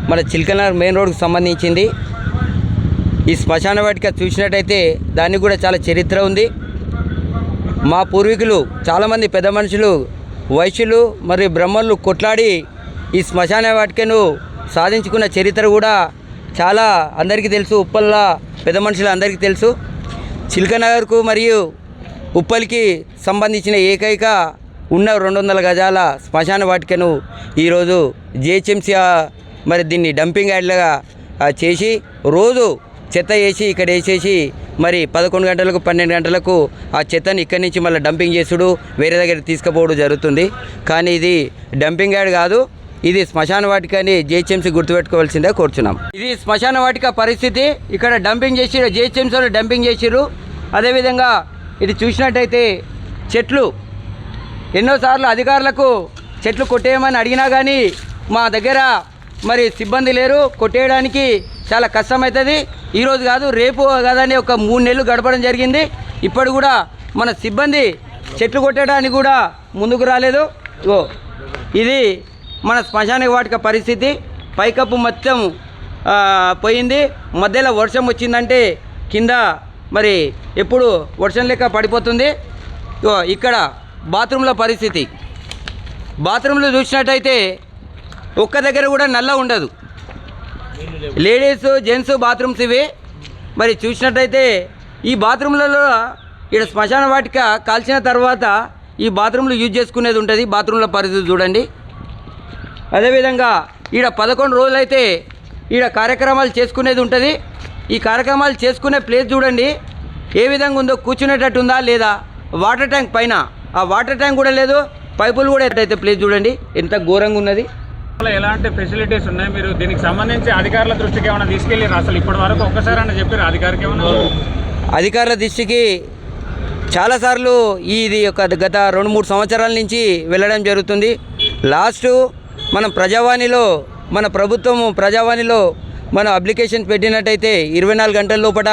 మన చిలకలనగర్ మెయిన్ రోడ్కు సంబంధించింది. ఈ శ్మశాన వాటిక చూసినట్టయితే దానికి కూడా చాలా చరిత్ర ఉంది. మా పూర్వీకులు చాలామంది పెద్ద మనుషులు, వైశ్యులు మరియు బ్రహ్మలు కొట్లాడి ఈ శ్మశాన వాటికను సాధించుకున్న చరిత్ర కూడా చాలా అందరికీ తెలుసు. ఉప్పల్ల పెద్ద మనుషులు అందరికీ తెలుసు. చిలకనగర్కు మరియు ఉప్పల్కి సంబంధించిన ఏకైక ఉన్న 200 గజాల శ్మశాన వాటికను ఈరోజు జిహెచ్ఎంసీ మరి దీన్ని డంపింగ్ యార్డ్లుగా చేసి రోజు చెత్త వేసి ఇక్కడ వేసేసి మరి 11 గంటలకు 12 గంటలకు ఆ చెత్తని ఇక్కడి నుంచి మళ్ళీ డంపింగ్ చేసుడు, వేరే దగ్గర తీసుకుపోవడం జరుగుతుంది. కానీ ఇది డంపింగ్ యార్డ్ కాదు, ఇది శ్మశాన వాటిక అని జిహెచ్ఎంసీ గుర్తుపెట్టుకోవాల్సిందే కోరుచున్నాం. ఇది శ్మశాన వాటిక పరిస్థితి. ఇక్కడ డంపింగ్ చేసి జిహెచ్ఎంసీలో డంపింగ్ చేసిర్రు. అదేవిధంగా ఇది చూసినట్టయితే చెట్లు ఎన్నోసార్లు అధికారులకు చెట్లు కొట్టేయమని అడిగినా కానీ మా దగ్గర మరి సిబ్బంది లేరు. కొట్టేయడానికి చాలా కష్టమవుతుంది. ఈరోజు కాదు రేపు కాదని ఒక 3 నెలలు గడపడం జరిగింది. ఇప్పుడు కూడా మన సిబ్బంది చెట్లు కొట్టడానికి కూడా ముందుకు రాలేదు. ఇది మన శ్మశాన వాటిక పరిస్థితి. పైకప్పు మొత్తం పోయింది. మధ్యలో వర్షం వచ్చిందంటే కింద మరి ఎప్పుడు వర్షం లెక్క పడిపోతుంది. ఇక్కడ బాత్రూంల పరిస్థితి, బాత్రూంలో చూసినట్టయితే ఒక్క దగ్గర కూడా నల్ల ఉండదు. లేడీస్ జెంట్స్ బాత్రూమ్స్ ఇవి. మరి చూసినట్టయితే ఈ బాత్రూంలలో ఇక్కడ శ్మశాన వాటిక కాల్చిన తర్వాత ఈ బాత్రూంలు యూజ్ చేసుకునేది ఉంటుంది. బాత్రూంల పరిస్థితి చూడండి. అదేవిధంగా ఈడ 11 రోజులైతే ఈడ కార్యక్రమాలు చేసుకునేది ఉంటుంది. ఈ కార్యక్రమాలు చేసుకునే ప్లేస్ చూడండి ఏ విధంగా ఉందో, కూర్చునేటట్టు ఉందా లేదా. వాటర్ ట్యాంక్ పైన ఆ వాటర్ ట్యాంక్ కూడా లేదు, పైపులు కూడా ఎట్టయితే ప్లేస్ చూడండి ఎంత ఘోరంగా ఉన్నది. ఎలాంటి ఫెసిలిటీస్ ఉన్నాయి? మీరు దీనికి సంబంధించి అధికారుల దృష్టికి ఏమైనా తీసుకెళ్ళారు? అసలు ఇప్పటి వరకు ఒక్కసారి అన్న చెప్పారు అధికారికి ఏమైనా? అధికారుల దృష్టికి చాలాసార్లు ఇది గత 2-3 సంవత్సరాల నుంచి వెళ్ళడం జరుగుతుంది. లాస్ట్ మనం ప్రజావాణిలో మన ప్రభుత్వం ప్రజావాణిలో మనం అప్లికేషన్ పెట్టినట్టయితే 24 గంటల లోపల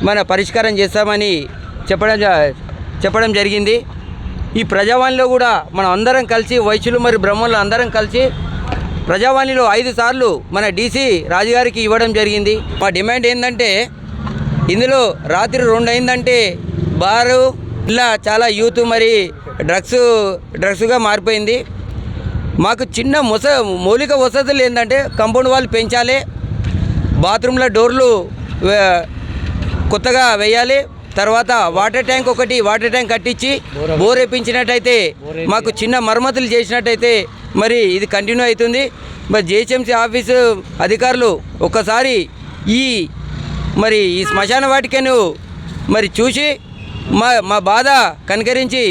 మన పరిష్కారం చేస్తామని చెప్పడం జరిగింది. ఈ ప్రజావాణిలో కూడా మనం అందరం కలిసి వైశ్యులు మరియు బ్రహ్మలు అందరం కలిసి ప్రజావాణిలో 5 సార్లు మన డీసీ రాజుగారికి ఇవ్వడం జరిగింది. మా డిమాండ్ ఏంటంటే ఇందులో రాత్రి 2 అయిందంటే బారు ఇలా చాలా యూత్ మరి డ్రగ్స్గా మారిపోయింది. మాకు చిన్న మౌలిక వసతులు ఏంటంటే కాంపౌండ్ వాళ్ళు పెంచాలి, బాత్రూంలో డోర్లు కొత్తగా వేయాలి, తర్వాత వాటర్ ట్యాంక్ కట్టించి బోర్ వేయించినట్టయితే మాకు చిన్న మరమ్మతులు చేసినట్టయితే మరి ఇది కంటిన్యూ అవుతుంది. మరి జిహెచ్ఎంసీ ఆఫీసు అధికారులు ఒకసారి ఈ శ్మశాన వాటికను మరి చూసి మా బాధ కనికరించి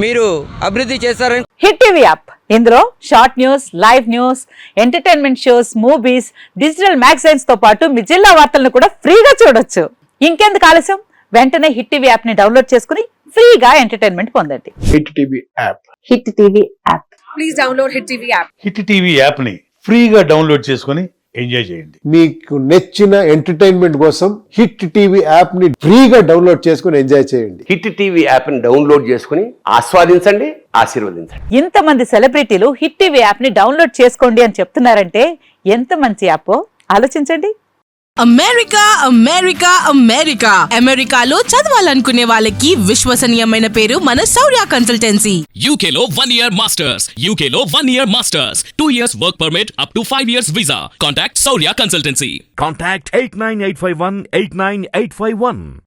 మీరు అభివృద్ధి చేస్తారని. హిట్ టీవీ యాప్, ఇందులో short news, live news, entertainment shows, movies, digital magazines తో పాటు మీ జిల్లా వార్తలను కూడా ఫ్రీగా చూడొచ్చు. ఇంకెందుకు ఆలస్యం, వెంటనే హిట్ టీవీ యాప్ ని డౌన్లోడ్ చేసుకుని ఫ్రీగా ఎంటర్టైన్మెంట్ పొందండి. Hit TV app. Hit TV app. Please download hit TV app. Hit TV app ని ఫ్రీగా డౌన్లోడ్ చేసుకుని ఎంజాయ్ చేయండి. మీకు నచ్చిన ఎంటర్టైన్మెంట్ కోసం హిట్ టీవీ యాప్ ని ఫ్రీగా డౌన్లోడ్ చేసుకుని ఎంజాయ్ చేయండి. హిట్ టీవీ యాప్ ని డౌన్లోడ్ చేసుకుని ఆస్వాదించండి, ఆశీర్వదించండి. ఇంతమంది సెలబ్రిటీలు హిట్ టీవీ యాప్ ని డౌన్లోడ్ చేసుకోండి అని చెప్తున్నారంటే ఎంత మంచి యాప్ ఆలోచించండి. అమెరికా అమెరికా అమెరికా అమెరికాలో చదవాలనుకునే వాళ్ళకి విశ్వసనీయమైన పేరు మన శౌర్య కన్సల్టెన్సీ. UK లో 1 year masters, UK లో 1 year masters, 2 years work permit up to 5 years visa. Contact Saurya Consultancy. Contact 89851 89851.